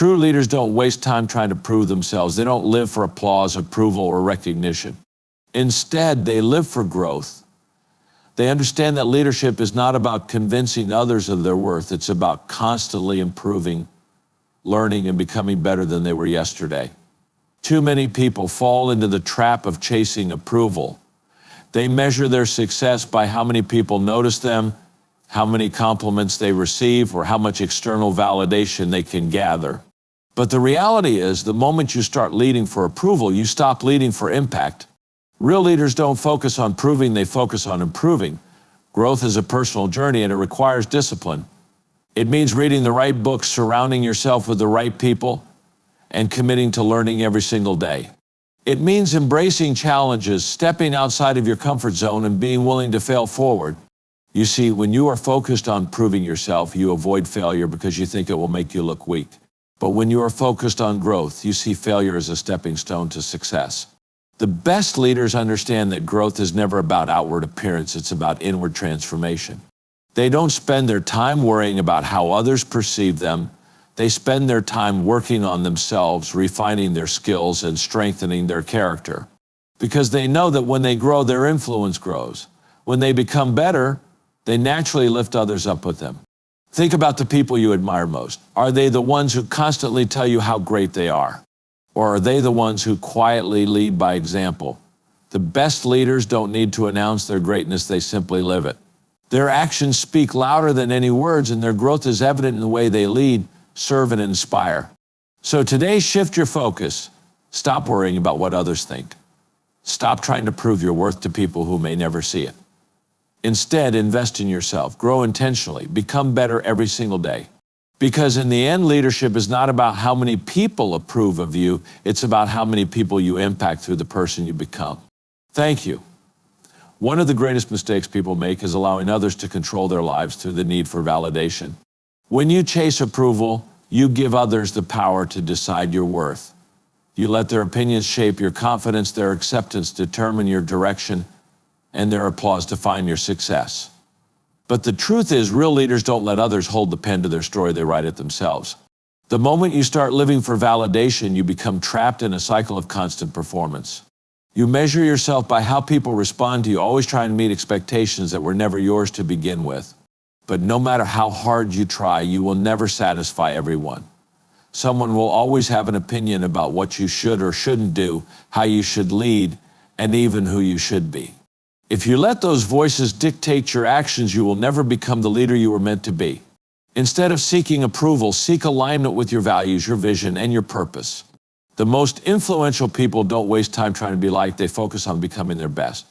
True leaders don't waste time trying to prove themselves. They don't live for applause, approval, or recognition. Instead, they live for growth. They understand that leadership is not about convincing others of their worth. It's about constantly improving, learning, and becoming better than they were yesterday. Too many people fall into the trap of chasing approval. They measure their success by how many people notice them, how many compliments they receive, or how much external validation they can gather. But the reality is, the moment you start leading for approval, you stop leading for impact. Real leaders don't focus on proving, they focus on improving. Growth is a personal journey and it requires discipline. It means reading the right books, surrounding yourself with the right people, and committing to learning every single day. It means embracing challenges, stepping outside of your comfort zone, and being willing to fail forward. You see, when you are focused on proving yourself, you avoid failure because you think it will make you look weak. But when you are focused on growth, you see failure as a stepping stone to success. The best leaders understand that growth is never about outward appearance, it's about inward transformation. They don't spend their time worrying about how others perceive them. They spend their time working on themselves, refining their skills, and strengthening their character. Because they know that when they grow, their influence grows. When they become better, they naturally lift others up with them. Think about the people you admire most. Are they the ones who constantly tell you how great they are? Or are they the ones who quietly lead by example? The best leaders don't need to announce their greatness, they simply live it. Their actions speak louder than any words, and their growth is evident in the way they lead, serve, and inspire. So today, shift your focus. Stop worrying about what others think. Stop trying to prove your worth to people who may never see it. Instead, invest in yourself, grow intentionally, become better every single day. Because in the end, leadership is not about how many people approve of you, it's about how many people you impact through the person you become. Thank you. One of the greatest mistakes people make is allowing others to control their lives through the need for validation. When you chase approval, you give others the power to decide your worth. You let their opinions shape your confidence, their acceptance determine your direction, and their applause define your success. But the truth is, real leaders don't let others hold the pen to their story, they write it themselves. The moment you start living for validation, you become trapped in a cycle of constant performance. You measure yourself by how people respond to you, always trying to meet expectations that were never yours to begin with. But no matter how hard you try, you will never satisfy everyone. Someone will always have an opinion about what you should or shouldn't do, how you should lead, and even who you should be. If you let those voices dictate your actions, you will never become the leader you were meant to be. Instead of seeking approval, seek alignment with your values, your vision, and your purpose. The most influential people don't waste time trying to be liked, they focus on becoming their best.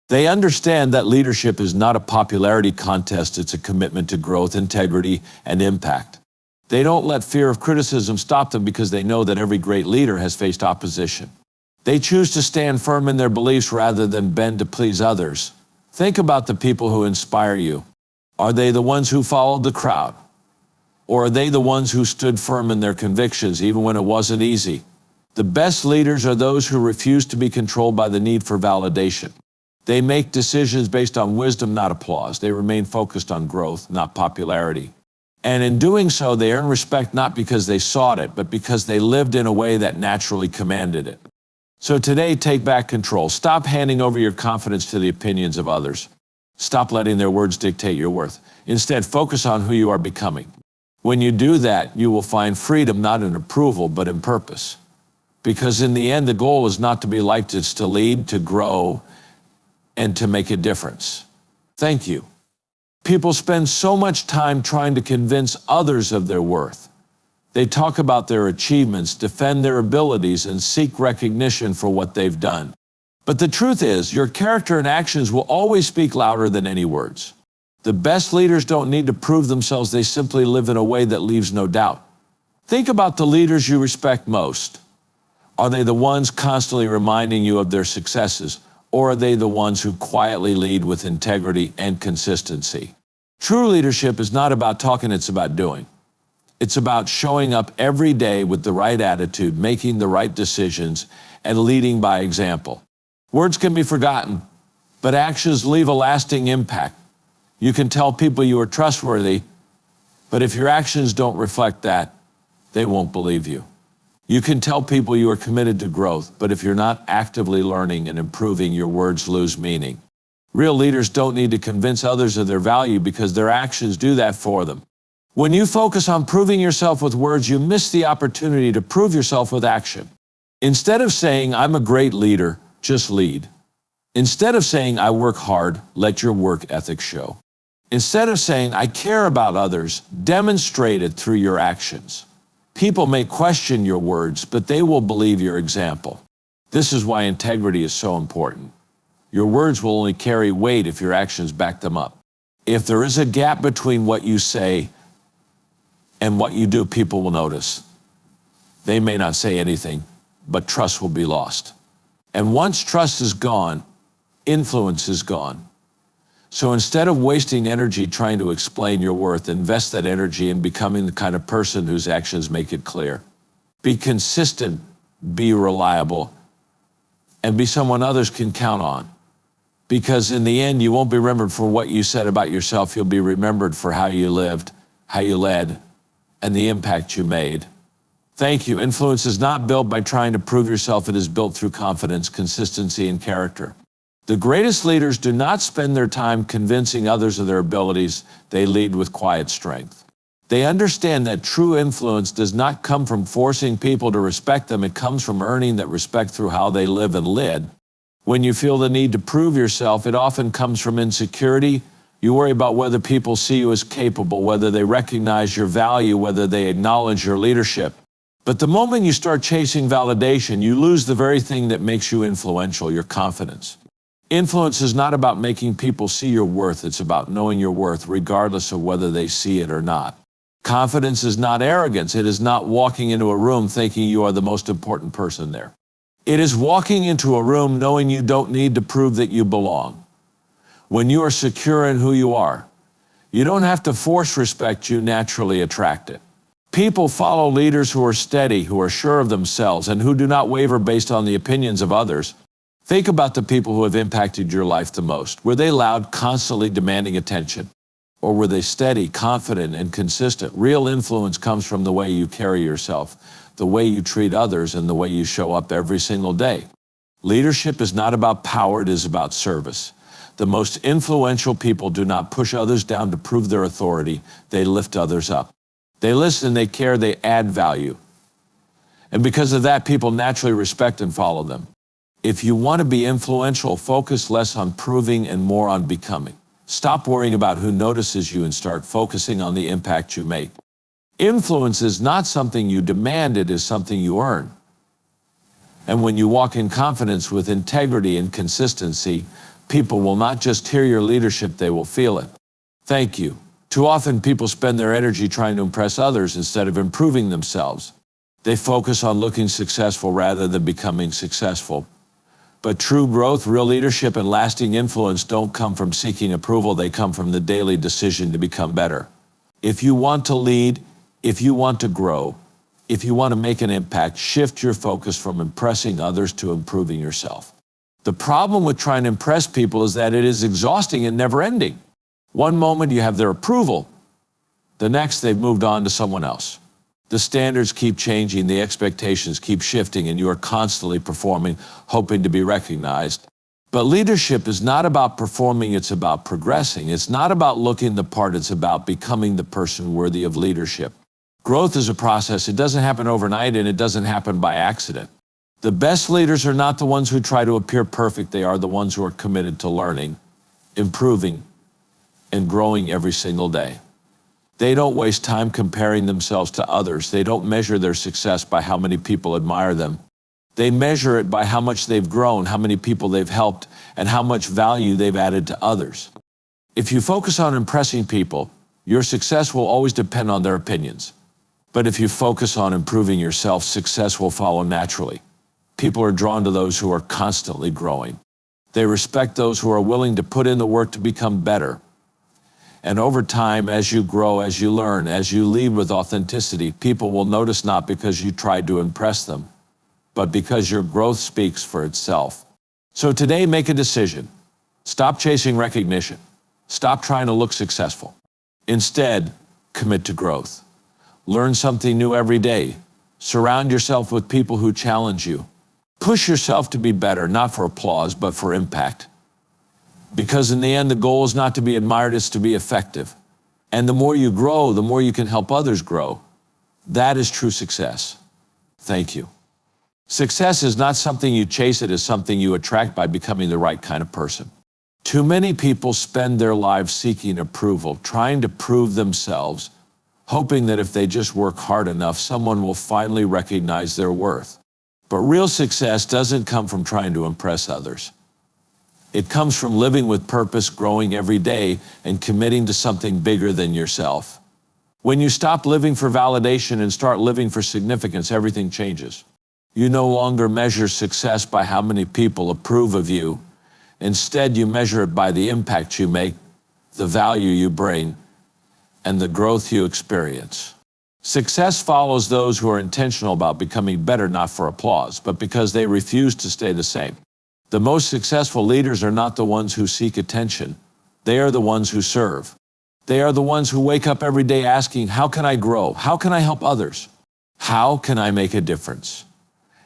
They understand that leadership is not a popularity contest, it's a commitment to growth, integrity, and impact. They don't let fear of criticism stop them because they know that every great leader has faced opposition. They choose to stand firm in their beliefs rather than bend to please others. Think about the people who inspire you. Are they the ones who followed the crowd? Or are they the ones who stood firm in their convictions even when it wasn't easy? The best leaders are those who refuse to be controlled by the need for validation. They make decisions based on wisdom, not applause. They remain focused on growth, not popularity. And in doing so, they earn respect not because they sought it, but because they lived in a way that naturally commanded it. So today, take back control. Stop handing over your confidence to the opinions of others. Stop letting their words dictate your worth. Instead, focus on who you are becoming. When you do that, you will find freedom not in approval, but in purpose. Because in the end, the goal is not to be liked, it's to lead, to grow, and to make a difference. Thank you. People spend so much time trying to convince others of their worth. They talk about their achievements, defend their abilities, and seek recognition for what they've done. But the truth is, your character and actions will always speak louder than any words. The best leaders don't need to prove themselves, they simply live in a way that leaves no doubt. Think about the leaders you respect most. Are they the ones constantly reminding you of their successes, or are they the ones who quietly lead with integrity and consistency? True leadership is not about talking, it's about doing. It's about showing up every day with the right attitude, making the right decisions, and leading by example. Words can be forgotten, but actions leave a lasting impact. You can tell people you are trustworthy, but if your actions don't reflect that, they won't believe you. You can tell people you are committed to growth, but if you're not actively learning and improving, your words lose meaning. Real leaders don't need to convince others of their value because their actions do that for them. When you focus on proving yourself with words, you miss the opportunity to prove yourself with action. Instead of saying, "I'm a great leader," just lead. Instead of saying, "I work hard," let your work ethic show. Instead of saying, "I care about others," demonstrate it through your actions. People may question your words, but they will believe your example. This is why integrity is so important. Your words will only carry weight if your actions back them up. If there is a gap between what you say and what you do, people will notice. They may not say anything, but trust will be lost. And once trust is gone, influence is gone. So instead of wasting energy trying to explain your worth, invest that energy in becoming the kind of person whose actions make it clear. Be consistent, be reliable, and be someone others can count on. Because in the end, you won't be remembered for what you said about yourself. You'll be remembered for how you lived, how you led, and the impact you made. Thank you. Influence is not built by trying to prove yourself. It is built through confidence, consistency, and character. The greatest leaders do not spend their time convincing others of their abilities. They lead with quiet strength. They understand that true influence does not come from forcing people to respect them. It comes from earning that respect through how they live and lead. When you feel the need to prove yourself, it often comes from insecurity. You worry about whether people see you as capable, whether they recognize your value, whether they acknowledge your leadership. But the moment you start chasing validation, you lose the very thing that makes you influential, your confidence. Influence is not about making people see your worth. It's about knowing your worth, regardless of whether they see it or not. Confidence is not arrogance. It is not walking into a room thinking you are the most important person there. It is walking into a room knowing you don't need to prove that you belong. When you are secure in who you are, you don't have to force respect, you naturally attract it. People follow leaders who are steady, who are sure of themselves, and who do not waver based on the opinions of others. Think about the people who have impacted your life the most. Were they loud, constantly demanding attention? Or were they steady, confident, and consistent? Real influence comes from the way you carry yourself, the way you treat others, and the way you show up every single day. Leadership is not about power, it is about service. The most influential people do not push others down to prove their authority. They lift others up. They listen, they care, they add value. And because of that, people naturally respect and follow them. If you want to be influential, focus less on proving and more on becoming. Stop worrying about who notices you and start focusing on the impact you make. Influence is not something you demand, it is something you earn. And when you walk in confidence with integrity and consistency, people will not just hear your leadership, they will feel it. Thank you. Too often people spend their energy trying to impress others instead of improving themselves. They focus on looking successful rather than becoming successful. But true growth, real leadership, and lasting influence don't come from seeking approval. They come from the daily decision to become better. If you want to lead, if you want to grow, if you want to make an impact, shift your focus from impressing others to improving yourself. The problem with trying to impress people is that it is exhausting and never ending. One moment you have their approval, the next they've moved on to someone else. The standards keep changing, the expectations keep shifting, and you are constantly performing, hoping to be recognized. But leadership is not about performing, it's about progressing. It's not about looking the part, it's about becoming the person worthy of leadership. Growth is a process. It doesn't happen overnight, and it doesn't happen by accident. The best leaders are not the ones who try to appear perfect. They are the ones who are committed to learning, improving, and growing every single day. They don't waste time comparing themselves to others. They don't measure their success by how many people admire them. They measure it by how much they've grown, how many people they've helped, and how much value they've added to others. If you focus on impressing people, your success will always depend on their opinions. But if you focus on improving yourself, success will follow naturally. People are drawn to those who are constantly growing. They respect those who are willing to put in the work to become better. And over time, as you grow, as you learn, as you lead with authenticity, people will notice not because you tried to impress them, but because your growth speaks for itself. So today, make a decision. Stop chasing recognition. Stop trying to look successful. Instead, commit to growth. Learn something new every day. Surround yourself with people who challenge you. Push yourself to be better, not for applause, but for impact. Because in the end, the goal is not to be admired, it's to be effective. And the more you grow, the more you can help others grow. That is true success. Thank you. Success is not something you chase, it is something you attract by becoming the right kind of person. Too many people spend their lives seeking approval, trying to prove themselves, hoping that if they just work hard enough, someone will finally recognize their worth. But real success doesn't come from trying to impress others. It comes from living with purpose, growing every day, and committing to something bigger than yourself. When you stop living for validation and start living for significance, everything changes. You no longer measure success by how many people approve of you. Instead, you measure it by the impact you make, the value you bring, and the growth you experience. Success follows those who are intentional about becoming better, not for applause, but because they refuse to stay the same. The most successful leaders are not the ones who seek attention. They are the ones who serve. They are the ones who wake up every day asking, how can I grow? How can I help others? How can I make a difference?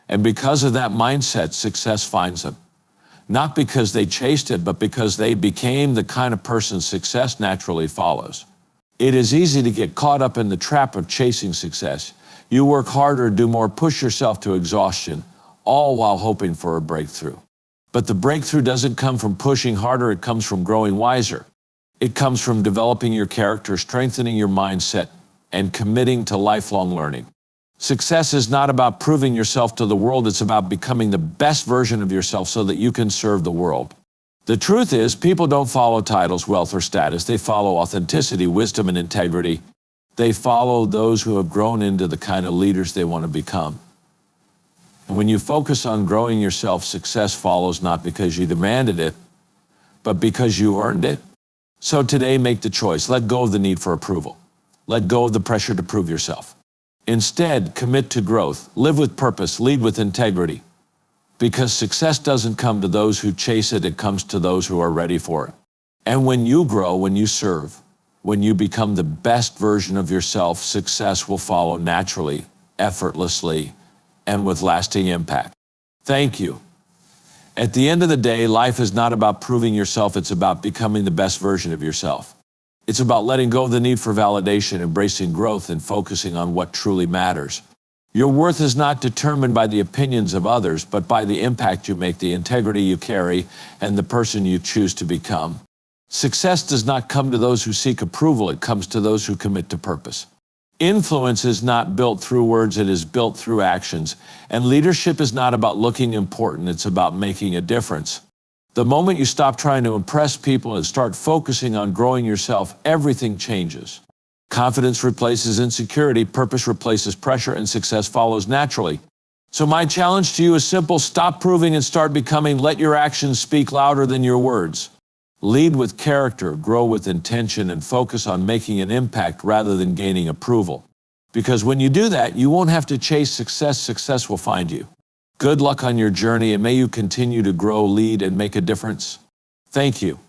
And because of that mindset, success finds them. Not because they chased it, but because they became the kind of person success naturally follows. It is easy to get caught up in the trap of chasing success. You work harder, do more, push yourself to exhaustion, all while hoping for a breakthrough. But the breakthrough doesn't come from pushing harder, it comes from growing wiser. It comes from developing your character, strengthening your mindset, and committing to lifelong learning. Success is not about proving yourself to the world, it's about becoming the best version of yourself so that you can serve the world. The truth is, people don't follow titles, wealth, or status. They follow authenticity, wisdom, and integrity. They follow those who have grown into the kind of leaders they want to become. And when you focus on growing yourself, success follows not because you demanded it, but because you earned it. So today, make the choice. Let go of the need for approval. Let go of the pressure to prove yourself. Instead, commit to growth. Live with purpose. Lead with integrity. Because success doesn't come to those who chase it, it comes to those who are ready for it. And when you grow, when you serve, when you become the best version of yourself, success will follow naturally, effortlessly, and with lasting impact. Thank you. At the end of the day, life is not about proving yourself, it's about becoming the best version of yourself. It's about letting go of the need for validation, embracing growth, and focusing on what truly matters. Your worth is not determined by the opinions of others, but by the impact you make, the integrity you carry, and the person you choose to become. Success does not come to those who seek approval, it comes to those who commit to purpose. Influence is not built through words, it is built through actions. And leadership is not about looking important, it's about making a difference. The moment you stop trying to impress people and start focusing on growing yourself, everything changes. Confidence replaces insecurity, purpose replaces pressure, and success follows naturally. So my challenge to you is simple: stop proving and start becoming. Let your actions speak louder than your words. Lead with character, grow with intention, and focus on making an impact rather than gaining approval. Because when you do that, you won't have to chase success, success will find you. Good luck on your journey, and may you continue to grow, lead, and make a difference. Thank you.